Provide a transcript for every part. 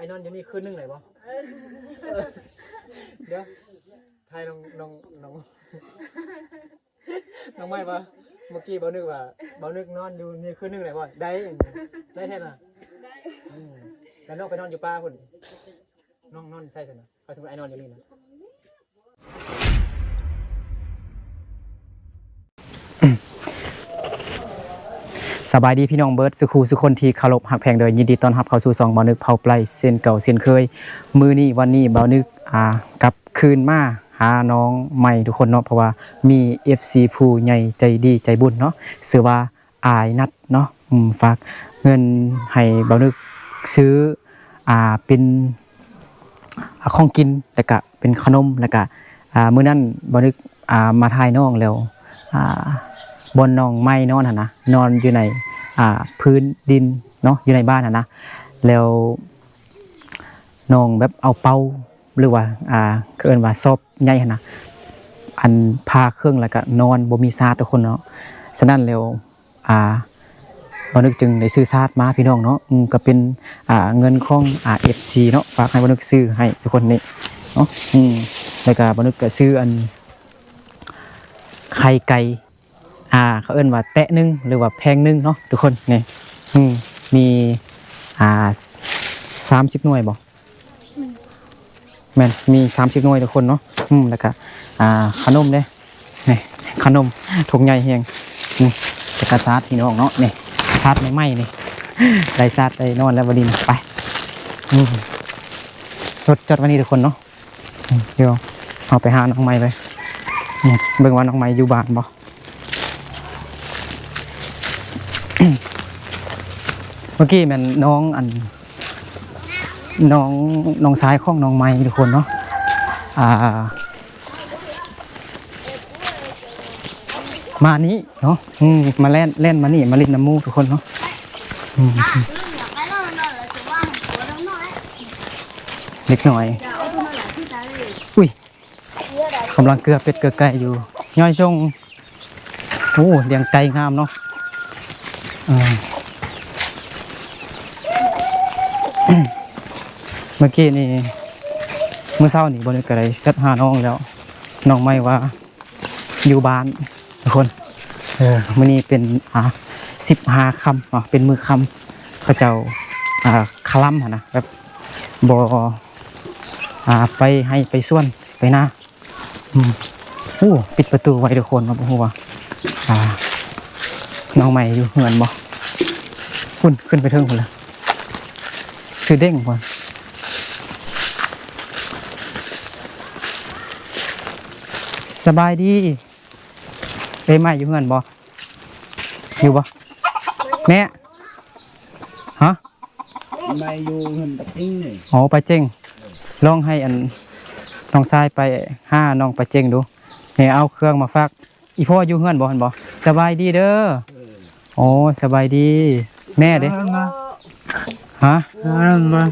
อ้นอนอยู่นี่คืนนึงไหนบ่เดี๋ยวไทยน้องไม่ปะเมื่อกี้บ่นึกว่าบ่นึกนอนอยู่นี่คืนนึงไหนบ่ได้แท้น่ะแล้วน้องไปนอนอยู่ป่าพุ่นน้องนอนใช่ซั่นน่ะเขาถึงไอ้นอนอยู่นี่นะสบายดีพี่น้องเบิร์ดสุขูสุคนที่เคารพหักแพงโดยยินดีต้อนรับเข้าสู่2บ่าวนึกเผาไพรเส้นเก่าเส้นเคยมื้อนี้วันนี้บ่าวนึกกลับคืนมาหาน้องใหม่ทุกคนเนาะเพราะว่ามี FC ผู้ใหญ่ใจดีใจบุญเนาะชื่อว่าอายนัดเนาะฝากเงินให้บ่าวนึกซื้อเป็นของกินแล้วก็เป็นขนมแล้วก็มื้อนั้นบ่าวนึกมาถ่ายน้องแล้วบนน้องไม้นอนนะนอนอยู่ในพื้นดินเนาะอยู่ในบ้านนะแล้วน้องแบบเอาเป้าหรือว่าเอิ้นว่าซอบใหญ่นะอันพาเครื่องแล้วก็นอนบ่มีซาดทุกคนเนาะฉะนั้นแล้วบ่นึกจึงได้ซื้อซาดมาพี่น้องเนาะก็เป็นเงินของFC เนาะฝากให้บ่นึกซื้อให้ทุกคนนี่เนาะแล้วก็บ่นึกก็ซื้ออันไข่ไก่เขาเอิ้นว่าแตะนึงหรือว่าแพงนึงเนาะทุกคนนี่มี30หน่วยบ่แม่นมี30หน่วยทุกคนเนาะแล้วก็ขนมเด้นี่ขนมถุงใหญ่แฮงนี่แล้วก็ซาดพี่น้องเนาะนี่ซาดใหม่ๆนี่ได้ซาดได้นอนแล้ววันนี้ไปจดวันนี้ทุกคนเนาะเดี๋ยวเอาไปหาน้องใหม่ไปเบิ่งว่าน้องใหม่อยู่บ้านบ่เมื่อกี้มันน้องซ้ายของน้องไม้ทุกคนเนาะมานี้เนาะมาเล่นมานี่มาลินน้ำมูกทุกคนเนาะเล็กหน่อยอุ้ยกำลังเกลือเป็ดเกลือไก่อยู่ย่อยชงโอ้เลี้ยงไก่งามเนาะเมื่อกี้นี่เมื่อเช้านี่บนกระไรเซตหาน้องแล้วน้องไม่ว่าอยู่บ้านทุกคนมื่อนี้เป็น15ค่ำเป็นมือค่ำเขาเจ้าคลัมนะแบบบ่ไปให้ไปส่วนไปหน้าปิดประตูไว้ทุกคนมาบอกว่าน้องใหม่อยู่เหมือนบ่ขึ้นไปเทิงคนละซื้อเด้งก่อนสบายดีเอ้ยใหม่อยู่เหมือนบ่อยู่บ่แม่ฮะไม่อยู่เหมือนปะจิ้งเลยอ๋อปะเจ้งลองให้อันน้องทรายไปน้องปะเจ้งดูเนี่ยเอาเครื่องมาฝากอีพ่ออยู่เหมือนบ่หันบ่สบายดีเด้อโอ้สบายดีแม่เด้ฮะ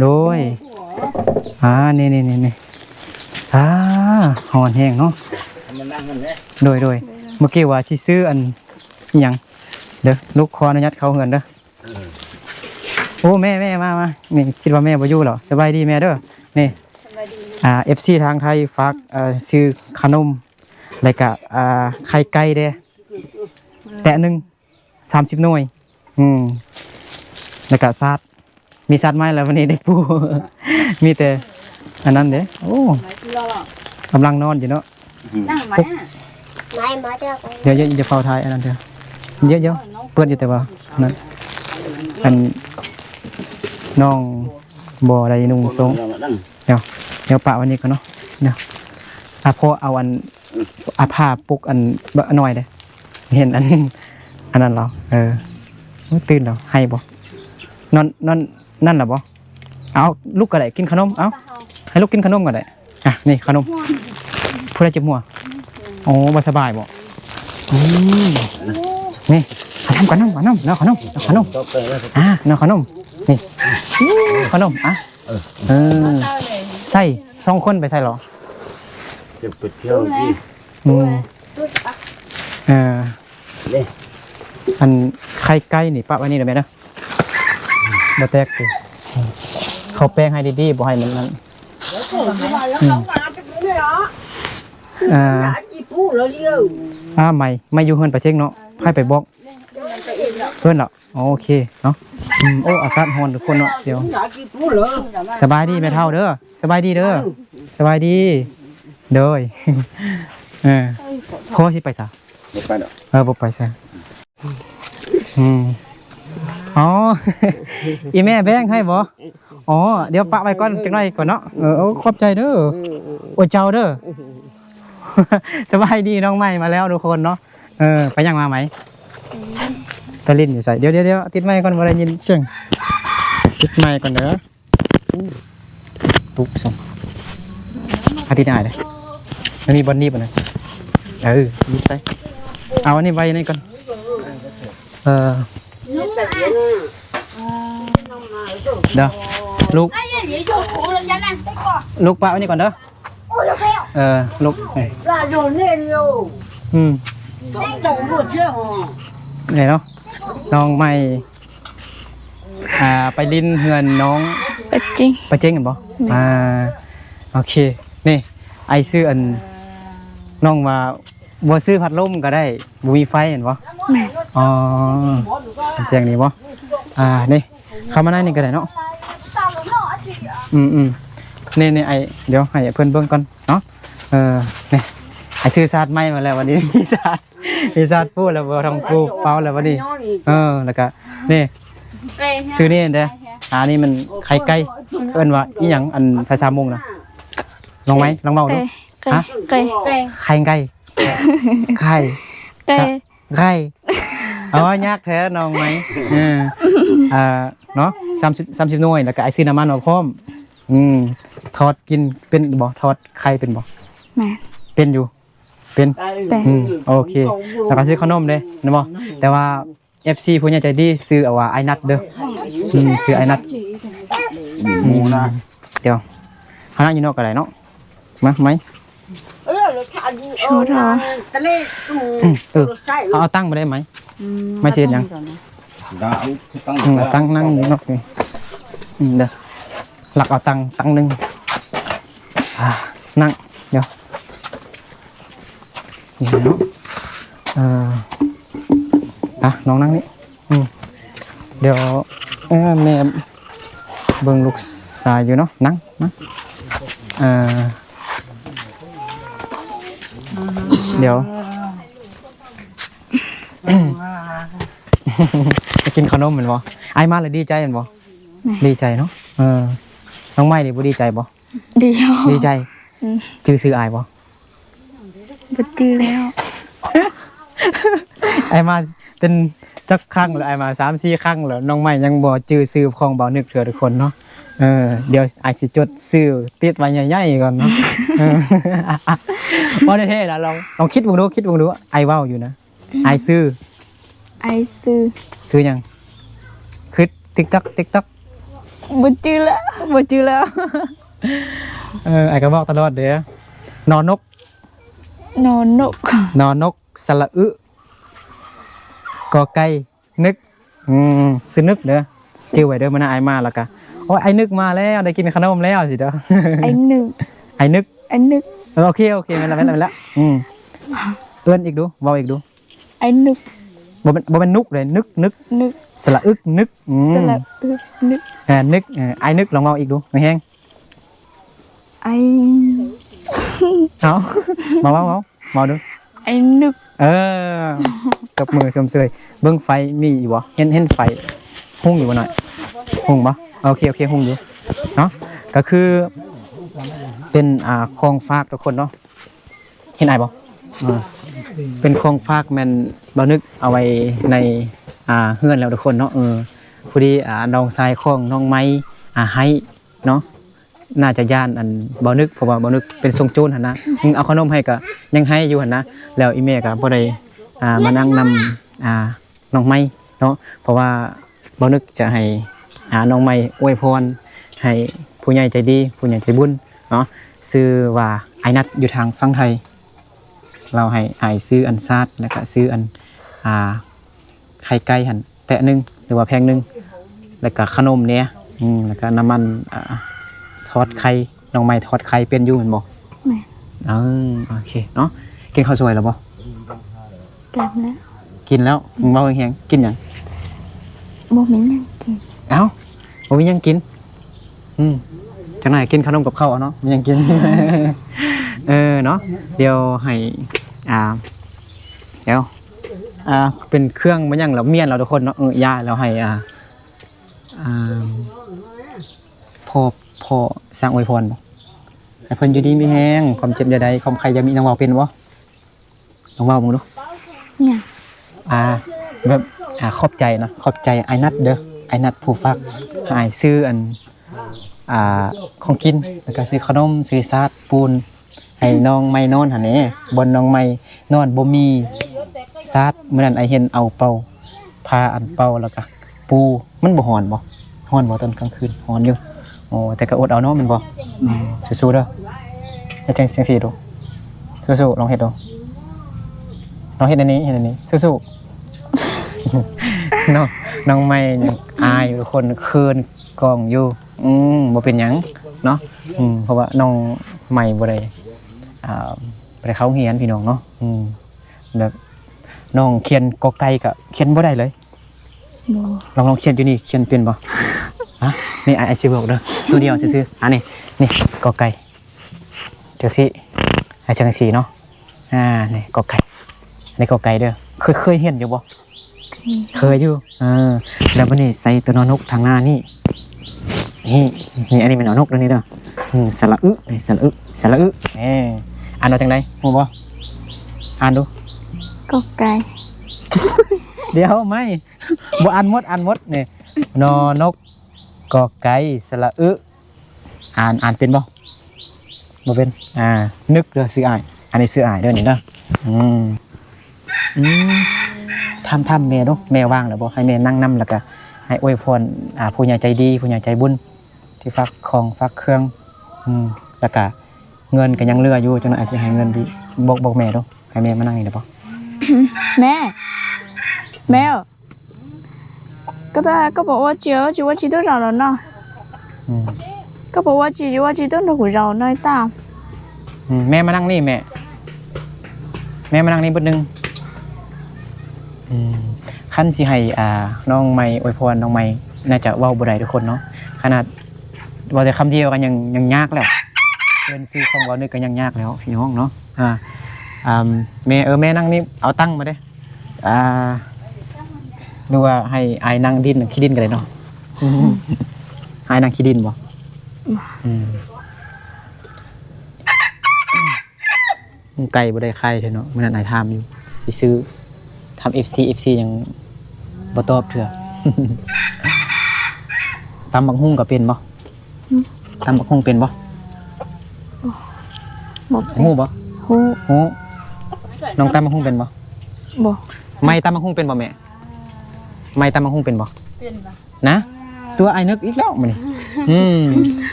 โดยนี่หอนแห้งเนาะโดยเมื่อกี้ว่าสิซื้ออันหยังเด้อลูกคออนุญาตเขาเงินเด้อโอ้แม่มานี่คิดว่าแม่บ่อยู่หรอสบายดีแม่เด้อนี่FC ทางไทยฝากซื้อขนมแล้วก็ไข่ไก่เด้แตะนึง30หน่วยแล้วก็ซาดมีซาดไหมแล้ววันนี้ได้ปูมีแต่อันนั้นเด้โอ้กำลังนอนอยู่เนาะเดี๋ยวจะเฝ้าท้ายอันนั้นเถอะเยอะเปิดอยู่แต่ว่านั่นอันน้องบ่ได้นุ่งทรงเดี๋ยวปะวันนี้ก็เนาะเนี่ยพ่อเอาอันผ้าปุกอันหน่อยเด้เห็นอันนั้นเหรอตื่นแล้วให้บ่นอนนั่นเหรอบ่เอาลูกก็ได้กินขนมเอาให้ลูกกินขนมก็ได้นี่ขนมพูดได้เจ็บหัวโอ้บ่สบายบ่นี่ขนมแล้วขนมน้องขนมนี่ขนมใส่2คนไปใส่หรอจะไปเที่ยวที่อันไข่ไก่นี่ปะไว้นี่ได้ไหมนะบ่แตก เขาแป้งให้ดีๆบ่ให้มันนั้นไม่อยู่เฮือนไปเช็คเนาะให้ไปบอกเพื่อนเหรอโอเคเนาะโอ้อากาศร้อนทุกคนเนาะเดี๋ยวสบายดีแม่เฒ่าเด้อสบายดีเด้อสบายดีเด้อพ่อสิไปซะ บ่ไปดอก บ่ไปซะอ๋อ อีแม่แบ่งให้บ่อ๋อเดี๋ยวปะไว้ก่อนจักหน่อยก่อนเนาะขอบใจเด้อโอ้เจ้าเด้อ สบายดีน้องใหม่มาแล้วทุกคนเนาะไปยังมาไหมตะลินอยู่ใส่เดี๋ยวติดไมค์ก่อนบ่ได้ยินเสียงติดไมค์ก่อนเด้อตุ๊กส่งอาทิตย์หน้าเลยมันมีบอนนี่ป่ะนะยิบใส่เอาอันนี้ไว้นี่ก่อนเดี๋ยวลูกปะอันนี้ก่อนเด้อลูกนี่เนาะน้องใหม่ไปลิ้นเฮือนน้องไปเจ๊งกันบ่โอเคนี่ไอซื้ออันน้องว่าบ่ซื้อพัดลมก็ได้บ่มีไฟเห็นบ่อ๋อแจ้งนี่บ่นี่เข้ามาในนี่ก็ได้เนาะนี่ไอเดี๋ยวให้เพิ่นเบิ่งก่อนเนาะนี่ไอซื้อซาดใหม่มาแล้ววันนี้มีซาดพูดแล้วบ่ทำปูเปาแล้ววันนี้แล้วก็นี่ซื้อนี่เด้อนี่มันไข่ไก่เอิ้นว่าอีหยังอันภาษามงนะลองไหมลองเมาดูฮะไข่ไก่ยากแท้น้องไหมเนาะ30หน่วยแล้วก็ไอซื้อน้ำมันมาพร้อมทอดกินเป็นบ่ทอดไข่เป็นบ่เป็นอยู่เป็นโอเคแล้วก็ซื้อขนมเด้นะบ่แต่ว่า FC ผู้ใหญ่ใจดีซื้อเอาว่าไอ้นัทเด้อซื้อไอ้นัทเดี๋ยวหาอยู่นอกก็ได้เนาะมาไหมชูรอเอาตั้งมาได้ไหมไม่เสียยังตั้งนั่งอยู่นอกนี่เด้อหลักเอาตั้งหนึ่งนั่งเดี๋ยวนี่เนาะน้องนั่งนี่เดี๋ยวแม่เบิ่งลูกสายอยู่เนาะนั่งนะเดี๋ยวจะกินขนมเหมือนบ่ไอ้มาเลยดีใจเหมือนบ่ดีใจเนาะน้องไม้ดิบ่ดีใจบ่ดีใจชื่ออายบ่จื้อแล้วไอ้มาเป็นจักครั้งหรือไอ้มา3-4 ครั้งแล้วน้องไม้ยังบ่ชื่อซื้อของเบานึกเถื่อทุกคนเนาะเดี๋ยวไอ้สิจดซื้อติดไว้ใหญ่ๆก่อนเนาะบ่ได้เท่นะลองคิดเบิ่งดูไอ้เว้าอยู่นะไอ้ซื้อหยังคือ TikTok บ่จื้อแล้ว ไอ้ก็บอกตลอดเด้อนอนนกสระอึกอไก่นึกซื้อนึกเด้อชื่อไว้เด้อมันไอ้มาแล้วก็โอ้ยไอ้นึกมาแล้วได้กินขนมแล้วสิเด้อไอ้นึกโอเคงั้นละเอื้อนอีกดูเว้าอีกดูไอ้นึกบ่เป็นนุกเลยนึกสระอึกนึกนึกไอ้นึกลองเว้าอีกดูแฮงไอ้เอาเมาดูไอ้นึกตบมือชมเชยเบิ่งไฟมีอยู่บ่เห็นไฟหุ่งอยู่บ่หน่อยหุ่งบ่โอเคหุ่งอยู่เนาะก็คือเป็นของฝากทุกคนเนาะเห็นไอ้บ่เป็นของฝากแม่นบ่นึกเอาไว้ในเฮือนแล้วทุกคนเนาะพอดีน้องชายของน้องไม้ให้เนาะน่าจะย่านอันบ่นึกเพราะว่าบ่นึกเป็นทรงโจรหั่นนะเอาขนมให้ก็ยังให้อยู่หั่นนะแล้วอีแม่ก็บ่ได้มานั่งนำน้องไม้เนาะเพราะว่าบ่นึกจะให้น้องไม้อวยพรให้ผู้ใหญ่ใจดีผู้ใหญ่ใจบุญเนาะชื่อว่าไอ้นัทอยู่ทางฝั่งไทยเราให้ซื้ออันซาดแล้วก็ซื้ออันไข่ไก่หั่นแตะนึงหรือว่าแพงนึงแล้วก็ขนมเนี่ย แล้วก็น้ำมันทอดไข่น้องใหม่ทอดไข่เป็นอยู่แม่นบ่ แม่ โอเคเนาะกินข้าวสวยแล้วบ่ กันแล้ว กินแล้วมึงเว้าแฮงๆกินหยัง บ่มีหยังกิน เอ้าบ่มีหยังกินจังไหนกินขนมกับข้าวเอาเนาะมีหยังกิน เนาะเดี๋ยวให้เดี๋ยวเป็นเครื่องมันหยังแล้วเมียนเราทุกคนเนาะย่าเราให้พ่อสร้างอวยพรบ่ให้เพิ่นอยู่ดีมีแฮงความเจ็บอย่าใดความใครอย่ามีน้องเว้าเป็นบ่น้องเว้ามึงดู เนี่ย แบบขอบใจเนาะขอบใจไอ้นัดเด้อไอ้นัดผู้ฟักให้ซื้อของกินแล้วก็ซื้อขนมซื้อซาดปูนให้น้องไม่นอนหั่นแหละบนน้องไม่นอนบ่มีซาดมื้อนั้นไอ้เห็นเอาเป่าพาอันเป่าแล้วก็ปูมันบ่ฮ้อนบ่ฮ้อนบ่ตอนกลางคืนฮ้อนอยู่โอ้แต่ก็อดเอาเนาะแม่นบ่สู้ๆเด้อแล้วจังซี่ดูสู้ๆลองเฮ็ดดูลองเฮ็ดอันนี้สู้ๆ น้องไม่ยังอายอยู่ทุกคนคืนกองอยู่บ่เป็นหยังเนาะเพราะว่าน้องใหม่บ่ได้บ่ได้เข้าเรียนพี่น้องเนาะแบบน้องเขียนกอไก่ก็เขียนบ่ได้เลย บ่ ลองเขียนอยู่นี่เขียนเป็นบ่ฮะนี่ไอ้สิบอกเด้อตัวเดียวซื่อๆนี่กอไก่จังซี่ไอ้จังซี่เนาะนี่กอไก่นี่กอไก่เด้อเคยเห็นอยู่บ่เคยอยู่แล้ววันนี้ใส่ตัวนอนกทางหน้านี่อันนี้เป็นนอนกตัวนี้เด้อสระอึนี่สระอึอ่านเอาจังได๋ฮู้บ่อ่านดู ก็ไก่ เดี๋ยวไม่บ่อ่านหมดนี่นอนกกอไก่สระอึอ่านเป็นบ่เป็นนึกเด้อซื้ออ้ายอันนี้ซื้ออ้ายเด้อนี่เด้อทำแม่ดูแม่ว่างแล้วบ่ให้แม่นั่งนำแล้วก็ให้อวยพรผู้ใหญ่ใจดีผู้ใหญ่ใจบุญที่ฝากของฝากเครื่องแล้วก็เงินก็ยังเหลืออยู่จังได๋อาจสิให้เงินดีบอกแม่ดูให้แม่มานั่งนี่ได้บ่ แม่ก็บอกว่าจีว่าจีต้องเราแล้วเนาะก็บอกว่าจีต้องเราเราหน่อยตาม แม่มานั่งนี่แม่มานั่งนี่เบิดนึงคันสิให้น้องใหม่อวยพรน้องใหม่น่าจะเว้าบ่ได้ทุกคนเนาะขนาดเว้าแต่คำเดียวก็ยังยากแล้วเพิ่นซื้อของเว้านึกก็ยังยากแล้วพี่น้องเนาะแม่นั่งนี่เอาตั้งมาเด้ดูว่าให้อายนั่งขี้ดินก็ได้เนาะอายนั่งขี้ดินบ่ไก่บ่ได้ไข่เถอะเนาะมื้อนั้นอายถามอยู่สิซื้อทำ FC ยังบ่ตอบเถื่อ ตำบักหุ่งก็เป็นบ่ตำบักหุ่งเป็นบ่ บ่ ฮู้บ่ ฮู้ ฮู้น้องตำบักหุ่งเป็นบ่ บ่ ไม่ตำบักหุ่งเป็นบ่แม่ไม่ตำบักหุ่งเป็นบ่เป็นบ่นะตัวไอ้นึกอีกแล้วมื้อนี้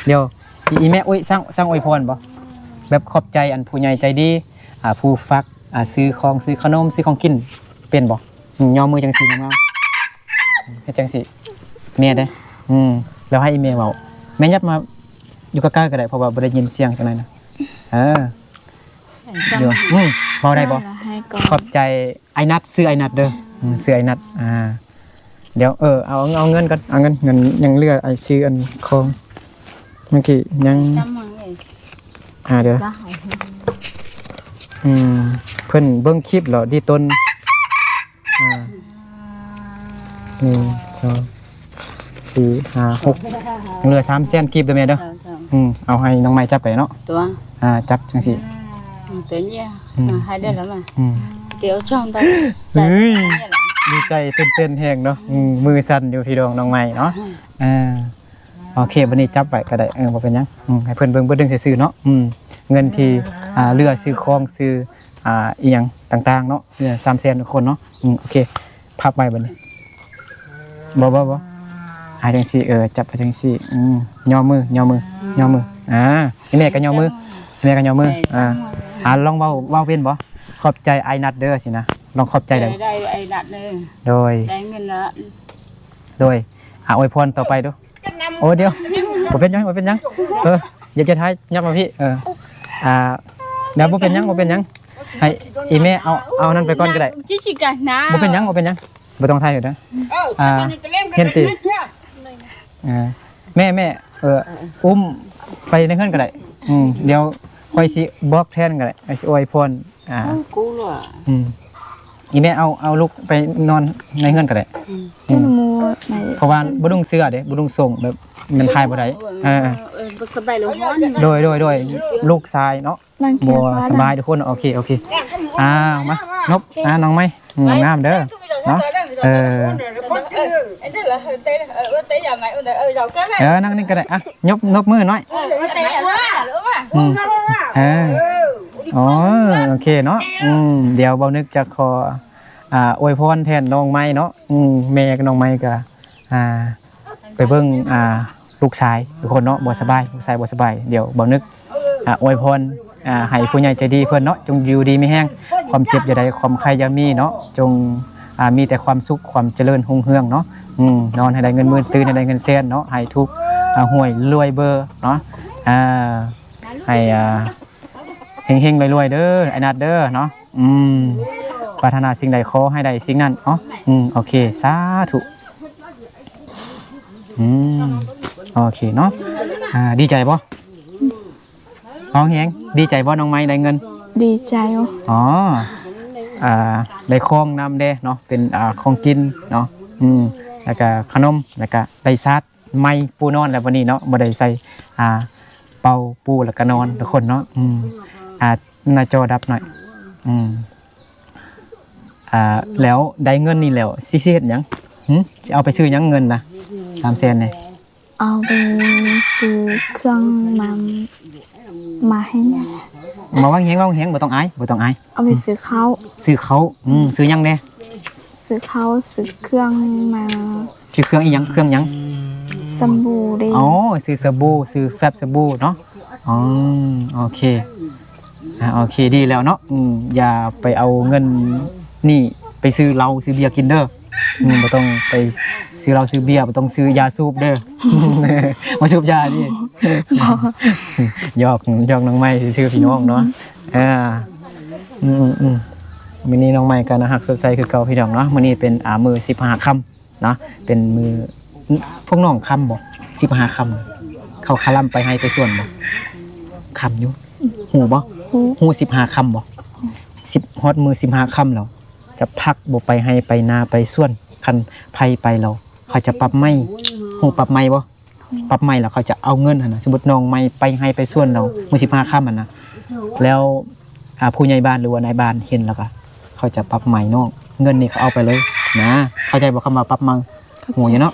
เดี๋ยวอีแม่สร้างอวยพรบ่แบบขอบใจอันผู้ใหญ่ใจดีผู้ฟักซื้อของซื้อขนมซื้อของกินเป็นบ่ย่อมือจังซี่งามๆเฮ็ดจังซี่แม่เด้แล้วให้อีแม่เว้าแม่ยับมาอยู่ใกล้ๆก็ได้เพราะว่าบ่ได้ยินเสียงจังได๋นะเดี๋ยวเว้าได้บ่ ให้ก่อน ขอบใจไอ้นัดซื้อไอ้นัดเด้อซื้อไอ้นัดเดี๋ยวเอาเงินก่อนเอาเงินยังเหลือไอ้ซื้ออันของเมื่อกี้ยังเดี๋ยวเพิ่นเบิ่งคลิปเหรอที่ต้น1 2 4 5 6เหลือ3แสนคลิปเด้อแม่เด้อเอาให้น้องไม้จับไปเนาะ ตัว จับจังซี่ ตัวเนี้ยให้ได้แล้วมั้ยเดี๋ยวช่องได้ เฮ้ยดีใจเต้นแฮงเนาะมือสั่นอยู่พี่น้องน้องไม้เนาะโอเควันนี้จับไว้ก็ได้บ่เป็นหยังให้เพิ่นเบิ่งเบิดดึงซื่อๆเนาะเงินที่เหลือซื้อของซื้ออีหยังต่างๆเนาะเหลือ300,000ทุกคนเนาะโอเคพับไว้บัดนี้บ่ให้จังซี่จับไปจังซี่ย่อมือย่อมืนี่แม่ก็ย่อมือลองเว้าเป็นบ่ขอบใจไอ้นัดเด้อสินะลองขอบใจได้ ได้ไอ้นัดนึง โดย ได้เงินละ อวยพรต่อไปดู โอ้เดี๋ยวบ่เป็นหยังอยากจะทายยับมาพี่เดี๋ยวบ่เป็นหยังให้อีแม่เอานั่นไปก่อนก็ได้ chỉ cả ná บ่เป็นหยังบ่ต้องทายอยู่นะเห็นสิแม่อุ้มไปในเฮือนก็ได้เดี๋ยวค่อยสิบอกแทนก็ได้สิอวยพรcú rồi อีแม่เอาลูกไปนอนในเฮือนก็ได้ Cái mua này เพราะว่าบ่ต้องเสื้อเด้บ่ต้องส่งแบบมันทายบ่ได้sắp bay luôn hết โดยลูกชายเนาะ đang บ่ kia สบายทุกคนโอเคมานบน้องไหมงามเด้อเนาะนั่งนี่ก็ได้นบมือหน่อยอ๋อโอเคเนาะเดี๋ยวเบานึกจะขออวยพรแทนน้องไม้เนาะแม่กับน้องไม้ก็ไปเบิ่งลูกชายทุกคนเนาะบ่สบายลูกชายบ่สบายเดี๋ยวเบานึกอวยพรให้ผู้ใหญ่ใจดีเพิ่นเนาะจงอยู่ดีมีแห้งความเจ็บอย่าได้ความใครอย่ามีเนาะจงมีแต่ความสุขความเจริญรุ่งเรืองเนาะนอนให้ได้เงินหมื่นตื่นให้ได้เงินแสนเนาะให้ทุกห่วยรวยเบอร์เนาะให้เฮงๆรวยๆเด้อไอ้นัดเด้อเนาะปรารถนาสิ่งใดขอให้ได้สิ่งนั้นเนาะโอเคสาธุโอเคเนาะดีใจบ่น้องแฮงดีใจบ่น้องไม้ได้เงิน đi chai không อ๋อได้ของนำเด้เนาะเป็นของกินเนาะแล้วก็ขนมแล้วก็ได้ซัดไม้ปูนอนแล้ววันนี้เนาะบ่ได้ใส่เป่าปูแล้วก็นอนทุกคนเนาะหน้าจอดับหน่อยแล้วได้เงินนี่แล้วสิเฮ็ดหยังสิเอาไปซื้อหยังเงินนะ300,000นี่ เอาไปซื้อเครื่องมาให้เนี่ย มาว่างแฮงบ่ต้องอายเอาไปซื้อข้าว ซื้อเขาซื้อหยังแน่ ซื้อข้าวซื้อเครื่องมา ซื้อเครื่องอีหยังเครื่องหยัง สบู่ดิ อ๋อซื้อสบู่ซื้อแฟบสบู่เนาะโอเคโอเคดีแล้วเนาะอย่าไปเอาเงินนี่ไปซื้อเหล้าซื้อเบียร์กินเด้อบ่ต้องไปซื้อเหล้าซื้อเบียร์บ่ต้องซื้อยาสูบเด้อ มาสูบยาดิหยอกน้องไม้ซื้อพี่น้องเนาะมื้อนี้น้องไม้ก็น่ารักสดใสคือเก่าพี่น้องเนาะมื้อนี้เป็นมื้อ15ค่ำเนาะเป็นมื้อพวกน้องค่ำบ่15ค่ำเข้าคาลัมไปให้ไปส่วนบ่ค่ำอยู่ฮู้บ่ฮู้15ค่ำบ่10ฮอดมื้อ15ค่ำแล้วจะพักบ่ไปให้ไปนาไปส่วนคันไผไปแล้วเขาจะปรับไม้ฮู้ปรับไม้บ่ปรับไม้แล้วเขาจะเอาเงินหั่นน่ะสมมุติน้องไม้ไปให้ไปส่วนเรามื้อ15ค่ำหั่นน่ะแล้วผู้ใหญ่บ้านหรือว่านายบ้านเห็นแล้วก็เขาจะปรับไม้น้องเงินนี่เขาเอาไปเลยนะเข้าใจบ่คำว่าปรับมังโหอยู่เนาะ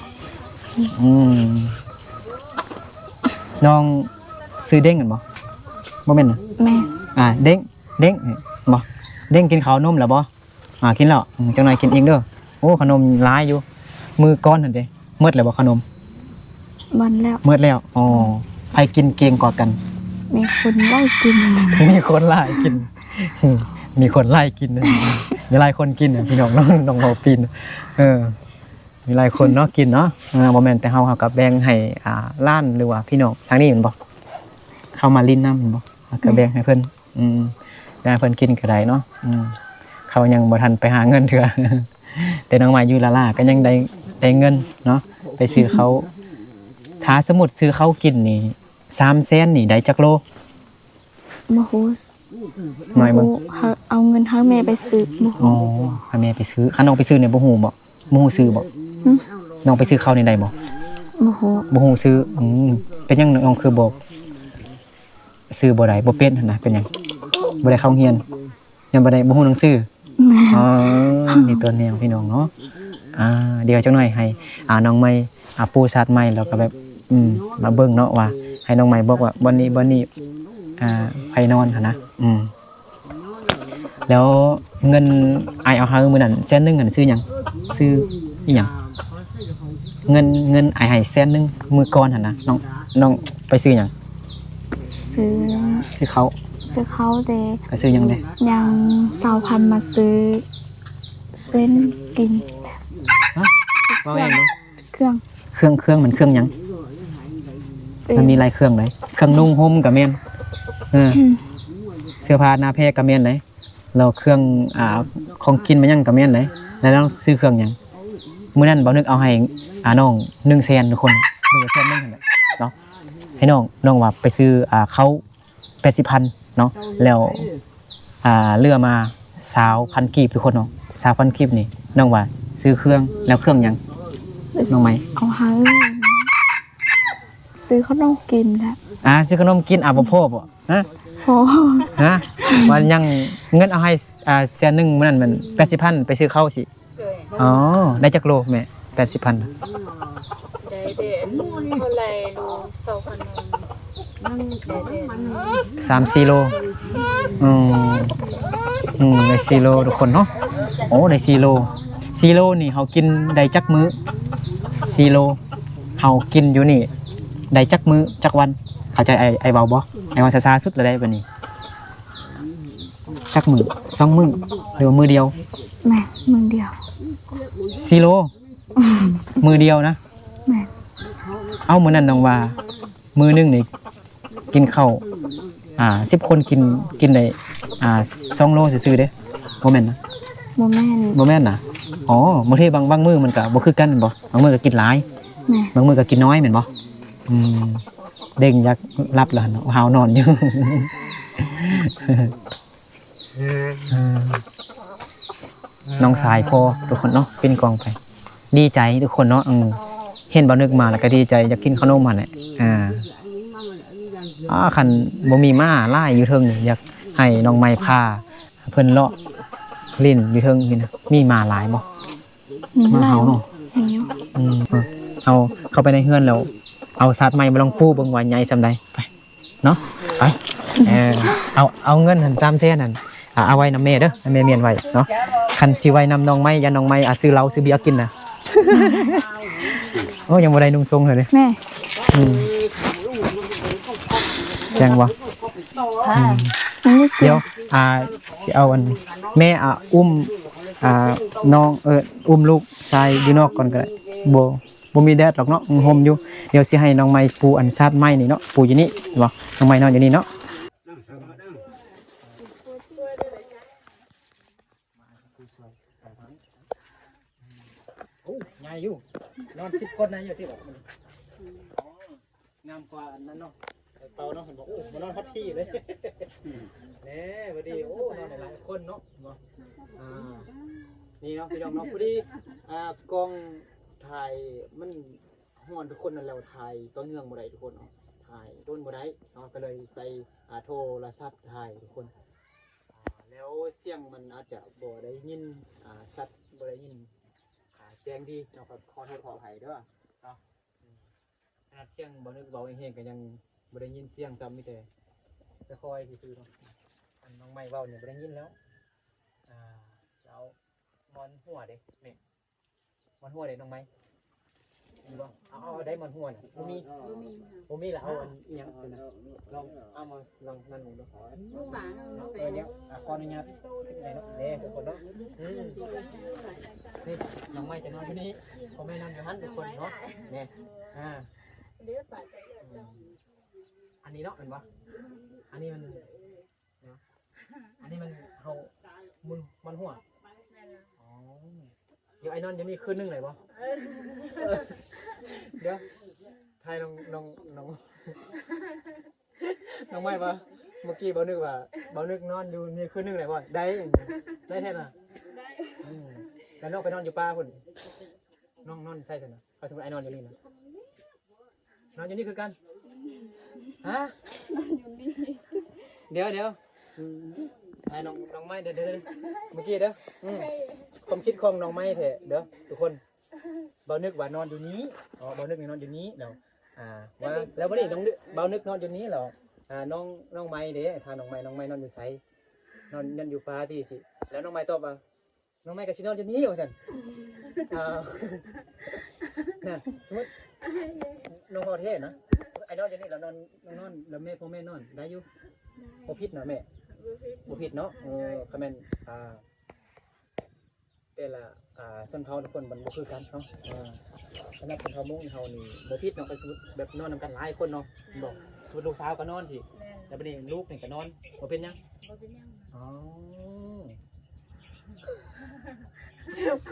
น้องซื้อเด้งกันบ่แม่นน่ะ แม่ เด้งบ่เด้งกินข้าวนมแล้วบ่กินแล้วจังหน่อยกินเองเด้อโอ้ขนมหลายอยู่มือก้อนนั่นเด้หมดแล้วบ่ขนม วันแล้ว หมดแล้วใครกินเก่งกว่ากัน มีคนไล่กิน มีคนไล่กินมีคนไล่กินมีหลายคนกินพี่น้องน้องโอปีนมีหลายคนเนาะกินเนาะบ่แม่นแต่เฮากับแบ่งให้ล้านหรือว่าพี่น้องทางนี้แม่นบ่เข้ามาลิ้นน้ำแม่นบ่ก็แบ่งให้เพิ่นแบ่งให้เพิ่นกินก็ได้เนาะเขายังบ่ทันไปหาเงินเถื่อแต่น้องใหม่อยู่ลาล่าก็ยังได้เงินเนาะไปซื้อเขาถ้าสมมุติซื้อเขากินนี่300,000นี่ได้จักโล บ่ฮู้ หน่อยมึง เอาเงินให้แม่ไปซื้อบ่ฮู้ ให้แม่ไปซื้อคันน้องไปซื้อเนี่ยบ่ฮู้บ่ฮู้ซื้อบ่น้องไปซื้อข้าวนี่ได้บ่ บ่ฮู้ ซื้อเป็นหยังน้องคือบ่ซื้อบ่ได้บ่เป็นหั่นน่ะเป็นหยังบ่ได้เข้าโรงเรียนยังบ่ได้บ่ฮู้หนังสือนี่ตัวแนวพี่น้องเนาะเดี๋ยวจังหน่อยให้น้องใหม่ปูชาติใหม่แล้วก็แบบมาเบิ่งเนาะว่าให้น้องใหม่บอกว่าวันนี้ไปนอนหั่นนะแล้วเงินอายเอาหามื้อนั้น100,000หั่นซื้อหยังซื้ออีหยังเงินอายให้100,000มื้อก่อนหั่นนะน้องไปซื้อหยังซื้อเขาเด้ ไปซื้อหยังเด้ ยัง20,000มาซื้อเส้นกิน ว่าเองเนาะ เครื่อง มันเครื่องหยัง มันมีหลายเครื่องเลยเครื่องนุ่งห่มกับแม่นเสื้อผ้าหน้าแพรกับแม่นเลยเราเครื่องของกินมันยังกับแม่นเลยแล้วเราซื้อเครื่องหยังมื้อนั้นบ่นึกเอาให้น้อง100,000ทุกคน100,000นึงนั่นแหละเนาะให้น้องว่าไปซื้อเขา80,000เนาะแล้วเรือมา20,000กีบทุกคนเนาะ20,000กีบนี่น้องว่าซื้อเครื่องแล้วเครื่องหยังน้องไหม เอาหาซื้อขนมกินแหละ ซื้อขนมกินบ่พอบ่ฮะ โอ้ ฮะมันยังเงินเอาให้แสนนึงมื้อนั้นมัน80,000ไปซื้อข้าวสิอ๋อได้จักโลแม่80,000 ได้เด็ดเท่าไรดูเศร้าคนนึงนั่งเด็ด 3-4 โลได้4 โลทุกคนเนาะโอ้ได้4 โล4 โลนี่เฮากินได้จักมื้อ4 โลเฮากินอยู่นี่ได้จักมื้อจักวันเข้าใจไอ้เว้าบ่ไอ้ว่าซาๆสุดเลยได้บัดนี้จักมื้อ2 มื้อหรือว่ามื้อเดียว แม่มึงเดียว 4 โลมื้อเดียวนะ แม่ เอามื้อนั้นน้องว่ามื้อนึงนี่กินข้าว10 คนกินได้2 โลซื่อๆเด้บ่แม่นนะ โมแม่น บ่แม่นน่ะอ๋อบางทีบางมื้อมันก็บ่คือกันแม่นบ่บางมื้อก็กินหลาย แม่ บางมื้อก็กินน้อยแม่นบ่เด้งอยากรับแล้วเนาะหาวนอนอยู่ น้องสายพอทุกคนเนาะเป็นกองไปดีใจทุกคนเนาะเห็นบ่นึกมาแล้วก็ดีใจอยากกินขนมหั่นแหละคันบ่มีม้าลายอยู่เทิงนี่อยากให้น้องไม้พาเพิ่นเลาะลิ้นอยู่เทิงนี่นะมีม้าหลายบ่ม้าเฮาเนาะ นิ้ว เอาเข้าไปในเฮือนแล้วเอาสัตว์ใหม่มาลองปูเบิ่งว่าใหญ่ซำใดไปเนาะไปเอาเงินหั่น300,000นั่นเอาไว้นำแม่เด้อให้แม่เมียนไว้เนาะคันสิไว้นำน้องไม้อย่าน้องไม้ซื้อเหล้าซื้อเบียร์กินน่ะ โอ้ยังบ่ได้นุ่งทรงเลย แม่ แจ้งบ่ มันนี่เจี เดี๋ ย ยว วสิเอาอันแม่อุ้มน้องอุ้มลูกชายอยู่นอกก่อนก็ได้บ่มีแดดหรอกเนาะห่มอยู่เดี๋ยวสิให้น้องไม้ปูอันซาดไม้นี่เนาะปูอยู่นี่บ่น้องไม้นอนอยู่นี่เนาะโอ้ใหญ่อยู่นอน10 คนนะอยู่ที่บ่งามกว่าอันนั้นเนาะเป่าเนาะเห็นบอกโอ้มานอนพัดที่เลยแน่พอดีโอ้นอนหลายคนเนาะนี่เนาะพี่น้องเนาะพอดีกองถ่ายมันฮ้อนทุกคนนั่นแหละถ่ายต้นเนื่องบ่ได้ทุกคนเนาะถ่ายต้นบ่ได้เนาะก็เลยใส่โทรศัพท์ถ่ายทุกคนแล้วเสียงมันอาจจะบ่ได้ยินชัดบ่ได้ยินเสียงดีเนาะขอโทษขออภัยเด้อเนาะขนาดเสียงบ่นึกเบาแห้งๆก็ยังบ่ได้ยินเสียงซ้ำมีแต่ค่อยซื่อๆเนาะอันน้องไม้เว้าเนี่ยบ่ได้ยินแล้วแล้วมอนหัวเด้แม่มอนหัวเด้น้องไม้มีบ่เอาได้มอนหัวน่ะบ่มีล่ะเอาอันอีหยังตัวน่ะลองเอามาลองนั่นดู ลูกหลานเรา เดี๋ยวขออนุญาตไหนเนาะเด้ทุกคนเนาะนี่น้องไม้จะนอนที่นี่พ่อแม่นอนอยู่หั่นทุกคนเนาะนี่อันนี้เนาะเห็นปะอันนี้มันอันนี้มันเฮามันหัวอ๋อเดี๋ยวไอ้นอนอยู่นี่คืนนึงเลยปะเดี๋ยวทายน้องไม่ปะเมื่อกี้เบานึกนอนอยู่นี่คืนนึงเลยปะได้แท้น่ะแล้วน้องไปนอนอยู่ป่าพุ่นน้องนอนใส่กันนะเขาสมมติไอ้นอนอยู่นี่นะนอนอยู่นี่คือกันฮะเดี๋ยวไอ้น้องไม้เดี๋ยวเมื่อกี้เด้อความคิดของน้องไม้เถอะเด้อทุกคนเบานึกว่านอนอยู่นี้เบานึกนอนอยู่นี้เนาะว่าแล้ววันนี้น้องเบานึกนอนอยู่นี้เหรอน้องไม้เด้ถ้าน้องไม้นอนอยู่ไสนอนยันอยู่ฟ้าที่สิแล้วน้องไม้ตอบว่าน้องไม้กับชินอนอยู่นี้ว่าซั่นน่ะสมมติน้องพอเทศนะไอ้นอนอยู่นี่แล้วนอนแล้วแม่พ่อแม่นอนได้อยู่บ่ผิดนะแม่บ่ผิดเนาะคอมเมนต์แต่ละ ส้นเผาทุกคนมันบ่คือกันเนาะสำหรับชนเผามุ้งเฮานี่บ่ผิดเนาะก็คือแบบนอนนำกันหลายคนเนาะบอกคือลูกสาวก็นอนสิ แม่น แล้วบัดนี้ลูกนี่ก็นอนบ่เป็นหยัง บ่เป็นหยัง อ๋อเ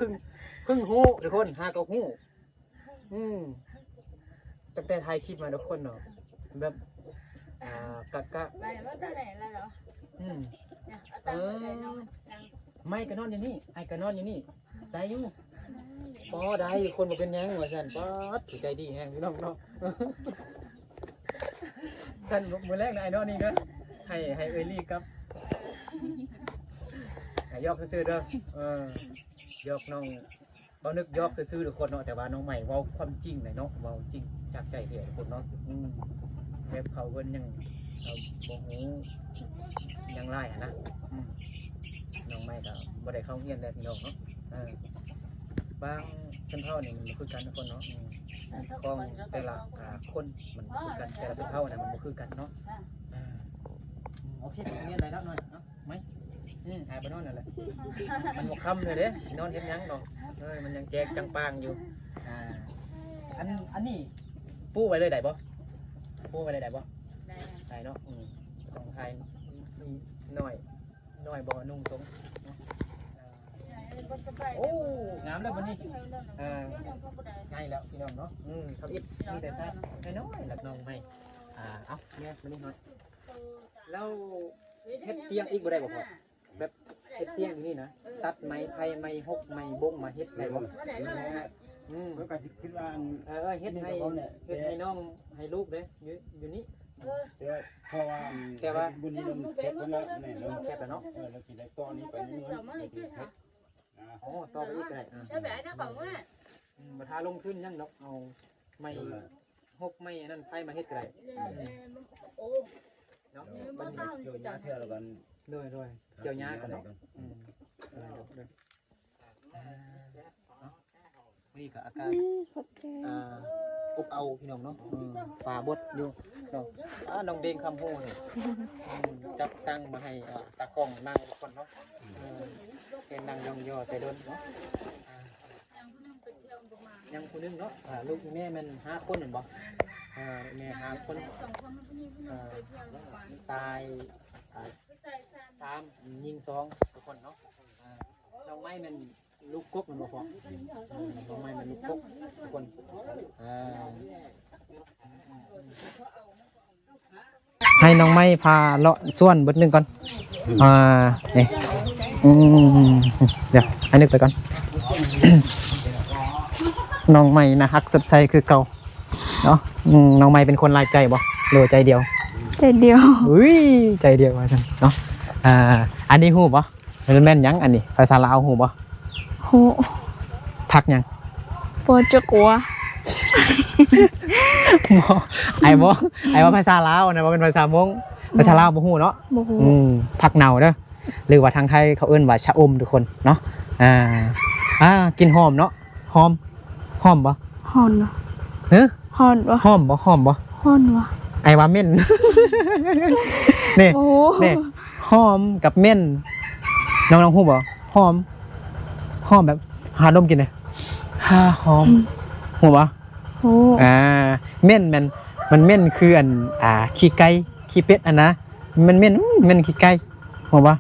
พึ่งฮู้ทุกคนหาก็ฮู้ตั้งแต่ถ่ายคลิปมาทุกคนเนาะแบบกะ ไปว่าจะไหนแล้วเหรอ เนี่ยเอาตังค์ไปเนาะตังค์ ไม่ก็นอนอยู่นี่ไอ้ก็นอนอยู่นี่ได้อยู่พอได้คนบ่เป็นหยังว่าซั่นป๊อดถูกใจดีแฮงพี่น้องเนาะ ซั่นมื้อแรกนะไอ้นอนนี่เด้อให้เอ้ยลี่กับให้ยอกซื่อๆเด้อยอกน้องบ่นึกยอกซื่อๆทุกคนเนาะแต่ว่าน้องใหม่เว้าความจริงหน่อยเนาะเว้าจริงจากใจเด้อทุกคนเนาะแบบเขาเพิ่นยังเราบ่ฮู้ยังหลายอะนะน้องใหม่ก็บ่ได้เข้าเรียนแล้วพี่น้องเนาะบางชนเผ่านี่มันบ่คือกันทุกคนเนาะของแต่ละคนมันบ่คือกันแต่ละชนเผ่าน่ะมันบ่คือกันเนาะโอเคเรียนได้แล้วหน่อยเนาะไหมหายไปนอนนั่นแหละมันบ่ค่ำเลยเด้นอนเฮ็ดหยังเนาะมันยังแจกจังปางอยู่อันนี้ปูไว้เลยได้บ่ปูไว้เลยได้บ่ ได้ ได้เนาะต้องทายน้อยบ่นุ่งตรงโอ้งามแล้ววันนี้ง่ายแล้วพี่น้องเนาะเขาอิดมีแต่ซะน้อยๆหลักน้องไม่เอาแม่มานี่หน่อยแล้วเฮ็ดเตียงอีกบ่ได้บ่พ่อแบบเฮ็ดเตียงนี่นะตัดไม้ไผ่ไม้หกไม้บงมาเฮ็ดได้บ่มันก็คิดว่า เฮ็ดให้น้องให้ลูกเด้อยู่นี่ เพราะว่าแต่ว่าบุญนี้มันแคบแล้วเนี่ยเรา แคบแล้วเนาะ เราสิได้ต่อนี้ไปเรื่อยๆ โอ้ต่อไปอีกได้มาทาลงทุนยังดอกเอาไม้หกไม้นั่นไผ่มาเฮ็ดก็ได้เนาะ มันเกี่ยวยาเท่ากัน ด้วยเกี่ยวยากันเนาะนี่ก็อากาศอบเอาพี่น้องเนาะฝ่าบดอยู่เนาะน้องเด้งคำโหนี่จับตั้งมาให้ตากล้องนั่งทุกคนเนาะเป็นนั่งย่อๆแต่โดนเนาะยังคนนึงเนาะลูกแม่มัน5คนเห็นบ่แม่5คนทราย3ยิง2ทุกคนเนาะน้องไม้มันลูกกบมันบ่พอน้องไม้มันลูกกบทุกคนให้น้องไม้พาเลาะส่วนเบิดนึงก่อนนี่เดี๋ยวให้นึกไปก่อน น้องไม้นะฮักสดใสคือเก่าเนาะน้องไม้เป็นคนลายใจบ่หรือใจเดียว ใจเดียว อุ้ยใจเดียวว่าซั่นเนาะอันนี้ฮู้บ่แม่นหยังอันนี้ภาษาลาวฮู้บ่ หู พักหยัง ปวดจะกลัว บ่ไอ้ว่าภาษาลาวนะบ่เป็นภาษามงภาษาลาวบ่ฮู้เนาะ บ่ฮู้ ผักเน่าเด้อหรือว่าทางไทยเขาเอิ้นว่าชะอมทุกคนเนาะกินหอมเนาะหอมบ่ ฮอนวะ เฮ้อ ฮอนวะ หอมบ่ ฮอนวะ ไอ้ว่าเม่น นี่ โอ้ นี่หอมกับเม่นน้องฮู้บ่หอมแบบหาดมกินเลยหอมฮู้บ่ โอ้ เม่นมันเม่นคืออันขี้ไก่ขี้เป็ดอันนะมันเม่นขี้ไก่ฮู้บ่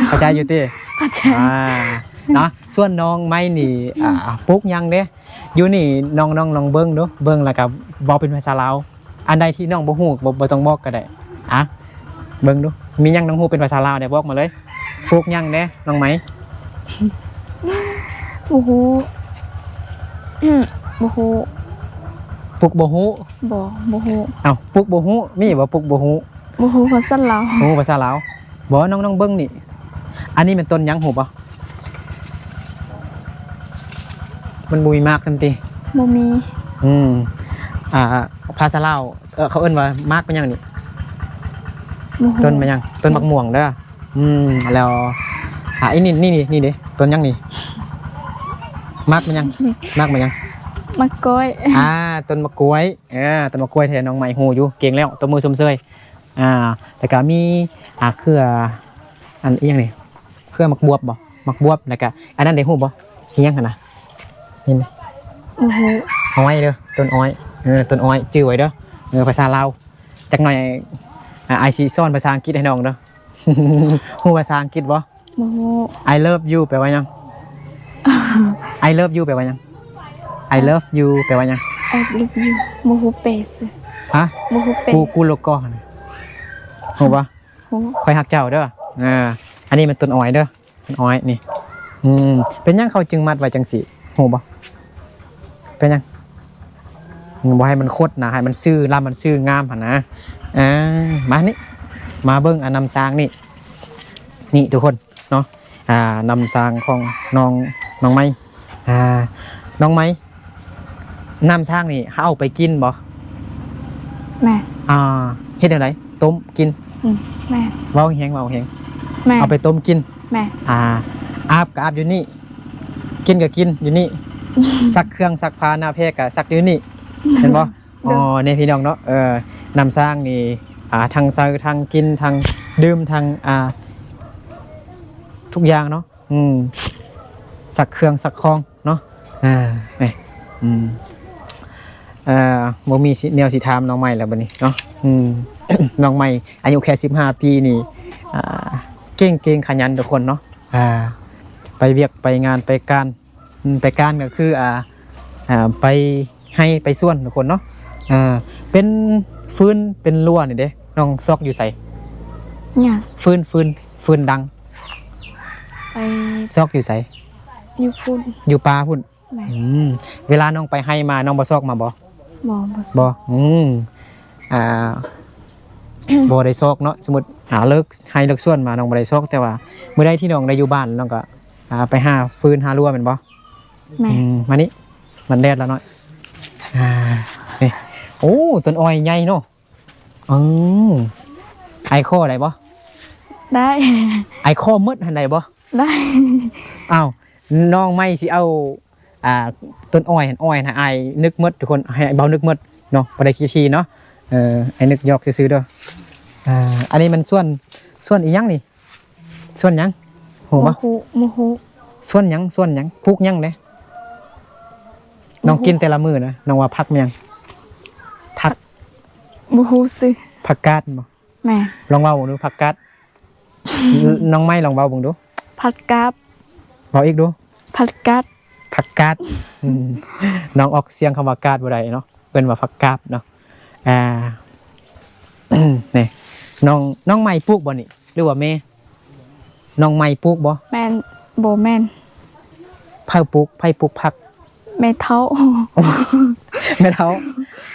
เข้าใจอยู่ติ เข้าใจ เนาะส่วนน้องไม้นี่ปลูกหยังเด้อยู่นี่น้องลองเบิ่งดูเบิ่งแล้วก็เว้าเป็นภาษาลาวอันใดที่น้องบ่ฮู้บ่ต้องบอกก็ได้เบิ่งดูมีหยังน้องฮู้เป็นภาษาลาวได้บอกมาเลยปลูกหยังเด้น้องไม้ บ่ฮู้บ่ฮู้ ปลูกบ่ฮู้ บ่ฮู้ เอ้าปลูกบ่ฮู้มีบ่ปลูกบ่ฮู้ บ่ฮู้ภาษาลาว ฮู้ภาษาลาวบ่น้องเบิ่งนี่อันนี้เป็นต้นหยังฮู้บ่มันบ่มีมากซั่นติ บ่มี ภาษาลาวเขาเอิ้นว่ามากเป็นหยังนี่ บ่ฮู้ ต้นมันหยังต้นมะม่วงเด้อแล้วไอ้นี่เด้ต้นหยังนี่มากมันหยังมากมันหยัง มะก้อย ต้นมะกล้วยต้นมะกล้วยแทนน้องใหม่ฮู้อยู่เก่งแล้วตัวมือสมเสยแต่ก็มีเครืออันอีหยังนี่เครือมักบวบบ่มักบวบแล้วก็อันนั้นได้ฮู้บ่ เฮียงหั่นน่ะนี่นะ โอ้โห อ้อยเด้อต้นอ้อยต้นอ้อยจื้อไว้เด้อภาษาลาวจักหน่อยไอซีซ่อนภาษาอังกฤษให้น้องเด้อ ฮู้ภาษาอังกฤษบ่ โอ้โห I love you แปลว่าหยัง I love you แปลว่าหยัง I love you แปลว่าหยัง ไอ้ลูกยูโมโหเปส ฮะ โมโหเปส กูโลกอนะฮู้บ่ โอ้ คอยฮักเจ้าเด้ออันนี้มันต้นอ้อยเด้อต้นอ้อยนี่เป็นหยังเขาจึงมัดไว้จังซี่ฮู้บ่เป็นหยังบ่ให้มันคดนะให้มันซื่อลำมันซื่องามหั่นนะมานี่มาเบิ่งนำสร้างนี่ทุกคนเนาะนำสร้างของน้องไม้น้องไม้นำสร้างนี่เขาเอาไปกินบ่ แม่ เฮ็ดจังไดต้มกิน แม่ เว้าแฮงแม่เอาไปต้มกิน แม่ อาบก็อาบอยู่นี่กินก็กินอยู่นี่ ซักเครื่องซักผ้าหน้าเพกก็ซักอยู่นี่เห็นบ่นี่พี่น้องเนาะนำสร้างนี่ทั้งซักทั้งกินทั้งดื่มทั้งทุกอย่างเนาะซักเครื่องซักของเนาะนี่บ่มีแนวสิถามน้องใหม่แล้วบัดนี้เนาะน้องใหม่อายุแค่15ปีนี่เก่งขยันทุกคนเนาะไปเวียกไปงานไปการก็คือไปให้ไปส่วนทุกคนเนาะเป็นฟืนเป็นรั่วนี่เด้น้องซอกอยู่ใส่ เนี่ย ฟืนดัง ไป ซอกอยู่ใส่ อยู่พุ่น อยู่ป่าพุ่น แม่ เวลาน้องไปให้มาน้องบ่ซอกมาบ่ บ่ บ่บ่ได้ซอกเนาะสมมุติเลิกให้เลิกส่วนมาน้องบ่ได้ซอกแต่ว่าเมื่อใดที่น้องได้อยู่บ้านน้องก็ไปหาฟืนหารั่วแม่นบ่ แม่ มานี่มันแดดแล้วเนาะนี่โอ้ต้นอ้อยใหญ่เนาะไอคอได้บ่ ได้ ไอคอมืดหันได้บ่ ได้ อ้าวน้องไม่สิเอาต้นอ้อยหันอ้อยนะไอนึกมืดทุกคนให้เบานึกมืดเนาะบ่ได้ขี้เนาะไอนึกยอกซื่อๆเด้ออันนี้มันส่วนอีหยังนี่ส่วนหยังโหบ่ โมโห ส่วนหยังพุกหยังเด้น้องกินแต่ละมื้อนะน้องว่าพักมันยังพัก โมโหสิ ผักกาดบ่ แม่ ลองเว้าดูผักกาด น้องไม้ลองเว้าเบิ่งดู ผัดกาบ เว้าอีกดู ผัดกัด ผักกาดน้องออกเสียงคำว่ากาดบ่ได้เนาะเพิ่นว่าผักกาดเนาะนี่น้องไม้ปลูกบ่นี่หรือว่าแม่น้องไม้ปลูกบ่ แม่นโบแม่น ไผปลูกผัก แม่เท้า แม่เฒ่า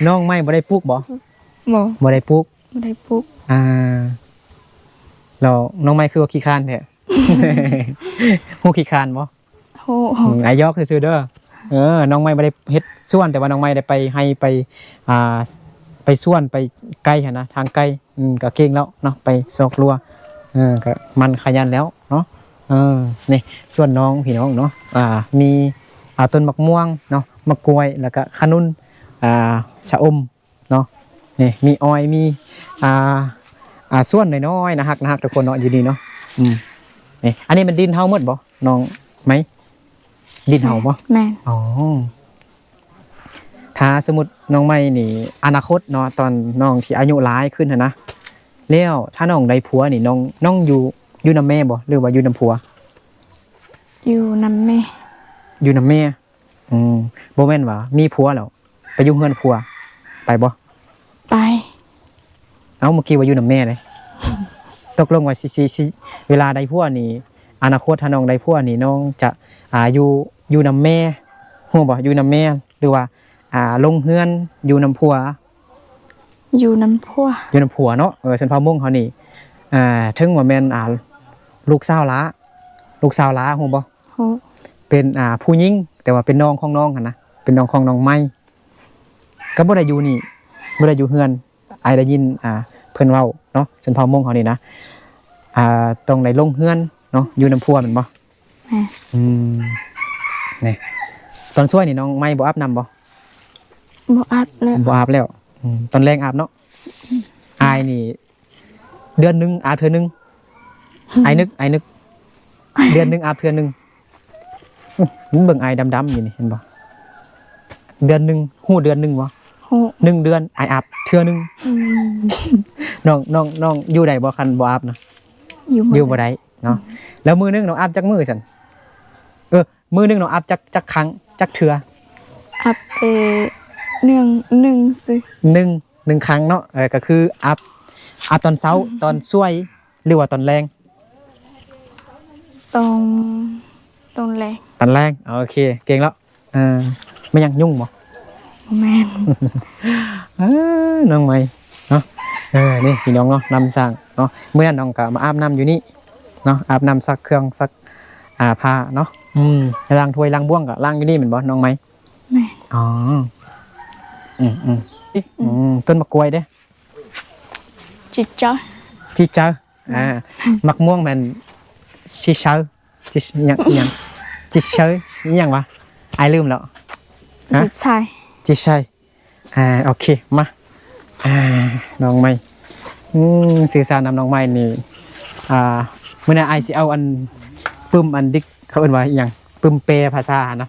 น้องไม้บ่ได้ปลูกบ่ บ่ ได้ปลูก บ่ได้ปลูก แล้วน้องไม้คือว่าขี้คร้านแท้ ฮู้ขี้คร้านบ่ โห อายอกซื่อๆเด้อน้องไม้บ่ได้เฮ็ดส่วนแต่ว่าน้องไม้ได้ไปให้ไปส่วนไปไกลหั่นนะทางไกลก็เก่งแล้วเนาะไปซอกลัวก็มันขยันแล้วเนาะนี่ส่วนน้องพี่น้องเนาะมีต้นมะม่วงเนาะมะกล้วยแล้วก็ขนุนชะอมเนาะนี่มีอ้อยมีส่วนน้อยๆนะฮักทุกคนเนาะอยู่ดีเนาะนี่อันนี้มันดินเฮาหมดบ่น้องไหมดินเฮาบ่ แม่น อ๋อถ้าสมมุติน้องไม่นี่อนาคตเนาะตอนน้องที่อายุหลายขึ้นนะแล้วถ้าน้องได้ผัวนี่น้องอยู่นำแม่บ่หรือว่าอยู่นำผัว อยู่นำแม่ อยู่นำแม่บ่แม่นว่ามีผัวแล้วไปอยู่เฮือนผัวไปบ่ ไป เอ้าเมื่อกี้ว่าอยู่นำแม่เลย ตกลงว่าสิเวลาได้ผัวนี่อนาคตถ้าน้องได้ผัวนี่น้องจะอยู่นำแม่ฮู้บ่อยู่นำแม่หรือว่าลงเฮือนอยู่นำผัว อยู่นำพัว อยู่นำผัวเนาะฉันพามุ่งเขานี่ถึงว่าแม่นลูกสาวล้าฮู้บ่ โห เป็นผู้หญิงแต่ว่าเป็นน้องของน้องหั่นนะเป็นน้องของน้องไม้ก็บ่ได้อยู่นี่บ่ได้อยู่เฮือนไอ้ได้ยินเพิ่นเว้าเนาะฉันพามุ่งเขานี่นะต้องได้ลงเฮือนเนาะอยู่นำผัวแม่นบ่ แม่ นี่ตอนช่วยนี่น้องไม้บ่อาบน้ำบ่ บ่อัดเลย บ่อาบแล้วตอนแรงอาบเนาะอายนี่เดือนนึงอาบเทื่อนึงไอ้นึกเดือนนึงอาบเทื่อนึง มันเบิ่งไอดำๆอยู่นี่เห็นบ่เดือนหนึงฮู้เดือนหนึงบ่ หู 1 เดือนไออาบเทื่อหนึง อืม น้องอยู่ได้บ่คันบ่อาบนะ อยู่บ่ได้เนาะแล้วมื้อนึงน้องอาบจักมื้อซั่นมื้อนึงน้องอาบจักครั้งจักเทื่อ อับหนึ่งสิ 1 ครั้งเนาะก็คืออาบตอนเช้าตอนช่วยหรือว่าตอนแรง ตรงแรง ตอนแรงโอเคเก่งแล้วไม่ยังยุ่งบ่ แม่น น้องใหม่เนาะนี่พี่น้องเนาะนำสร้างเนาะเมื่อนั้นน้องก็มาอาบน้ำอยู่นี่เนาะอาบน้ำซักเครื่องซักผ้าเนาะล้างถ้วยล้างบ้วงก็ล้างอยู่นี่เหมือนบ่น้องไหม แม่น อ๋อต้นมะกล้วยเด้ จิตจ้อย จีเจอมะม่วงมันชิเชอจิยังจิเชอยังวะไอลืมแล้ว จิตชาย จิใช่โอเคมาน้องใหม่สื่อสารนำน้องใหม่นี่เมื่อไอสิเอาอันปึ้มอันดิกเขาเอิ้นว่าอหย่างปึ้มเปรภาษานะ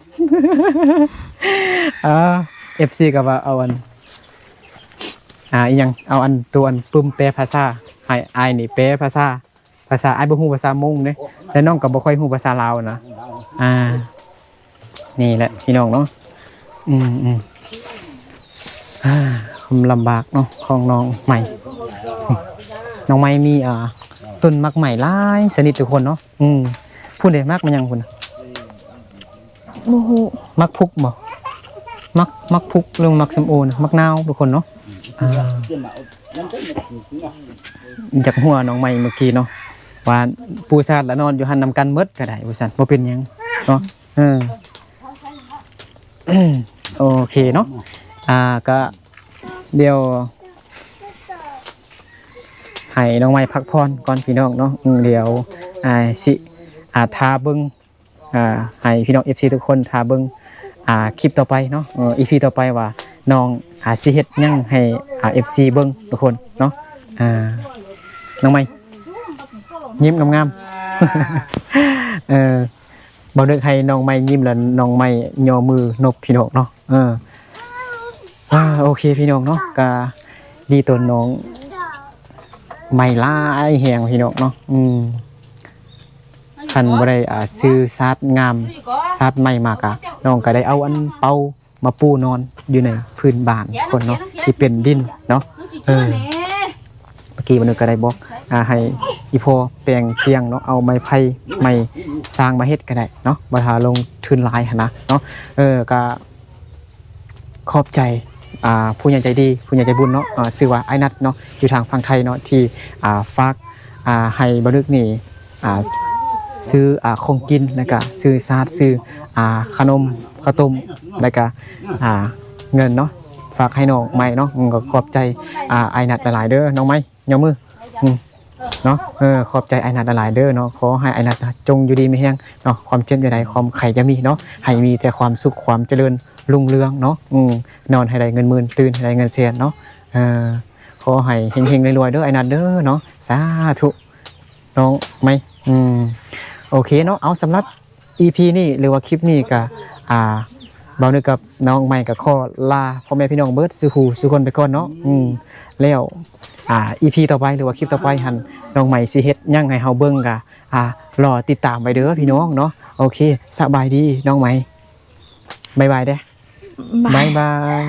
FC ก็ว่าเอาอันอีหยังเอาอันตัวอันปึ้มเปรภาษาให้ไอนี่เปรภาษาไอบ่ฮู้ภาษามงเด้แล้วน้องก็บ่ค่อยฮู้ภาษาลาวนะนี่แหละพี่น้องเนาะความลำบากเนาะของน้องใหม่น้องใหม่มีต้นมักใหม่หลายสนิททุกคนเนาะพูดได้มักมันยังคุณ โมโห มักพุกบ่มักพุกเรื่องมักสมโอนะมักนาวทุกคนเนาะจากหัวน้องใหม่เมื่อกี้เนาะว่าปูซาดแล้วนอนอยู่หันนำกันเมดก็ได้ปูซาดบ่เป็นหยังเนาะโอเคเนาะก็เดี๋ยวให้น้องใหม่พักผ่อนก่อนพี่น้องเนาะเดี๋ยวสิทาเบิ่งให้พี่น้อง FC ทุกคนทาเบิ่งคลิปต่อไปเนาะEP ต่อไปว่าน้องสิเฮ็ดหยังให้FC เบิ่งทุกคนเนาะน้องใหม่ยิ้มงามๆบ่นึกให้น้องใหม่ยิ้มแล้วน้องใหม่ย่อมือนบพี่น้องเนาะโอเคพี่น้องเนาะก็ดีตัวน้องไม่ล่าไอแหงพี่น้องเนาะคันบ่ได้ซื้อซาดงามซาดใหม่มากะน้องก็ได้เอาอันเป่ามาปูนอนอยู่ในพื้นบ้านคนเนาะที่เป็นดินเนาะเมื่อกี้มันก็ได้บอกให้อีพ่อแปลงเตียงเนาะเอาไม้ไผ่ไม้สร้างมาเฮ็ดก็ได้เนาะบ่หาลงทุนหลายหั่นนะเนาะก็ขอบใจผู้ใหญ่ใจดีผู้ใหญ่ใจบุญเนาะชื่อว่าไอ้นัทเนาะอยู่ทางฝั่งไทยเนาะที่ฝากให้บ่นึกนี่ซื้อของกินแล้วก็ซื้อซาดซื้อขนมข้าวต้มแล้วก็เงินเนาะฝากให้น้องใหม่เนาะก็ขอบใจไอ้นัทหลายๆเด้อน้องใหม่ยกมือเนาะขอบใจไอ้นัทหลายๆเด้อเนาะขอให้ไอ้นัทจงอยู่ดีมีแฮงเนาะความเจ็บใดๆความไข่จะมีเนาะให้มีแต่ความสุขความเจริญรุ่งเรืองเนาะนอนให้ได้เงินหมื่นตื่นให้ได้เงินแสนเนาะขอให้เฮงๆรวยๆเด้อไอ้นัทเด้อเนาะสาธุน้องไหมโอเคเนาะเอาสำหรับ EP นี่หรือว่าคลิปนี้ก็เบานึกกับน้องใหม่กับข้อลาพ่อแม่พี่น้องเบิร์ดสุคนไปก่อนเนาะแล้วEP ต่อไปหรือว่าคลิปต่อไปหันน้องใหม่สิเฮ็ดหยังให้เฮาเบิ่งก็รอติดตามไปเด้อพี่น้องเนาะโอเคสบายดีน้องใหม่บ๊ายบายเด้อบ๊ายบาย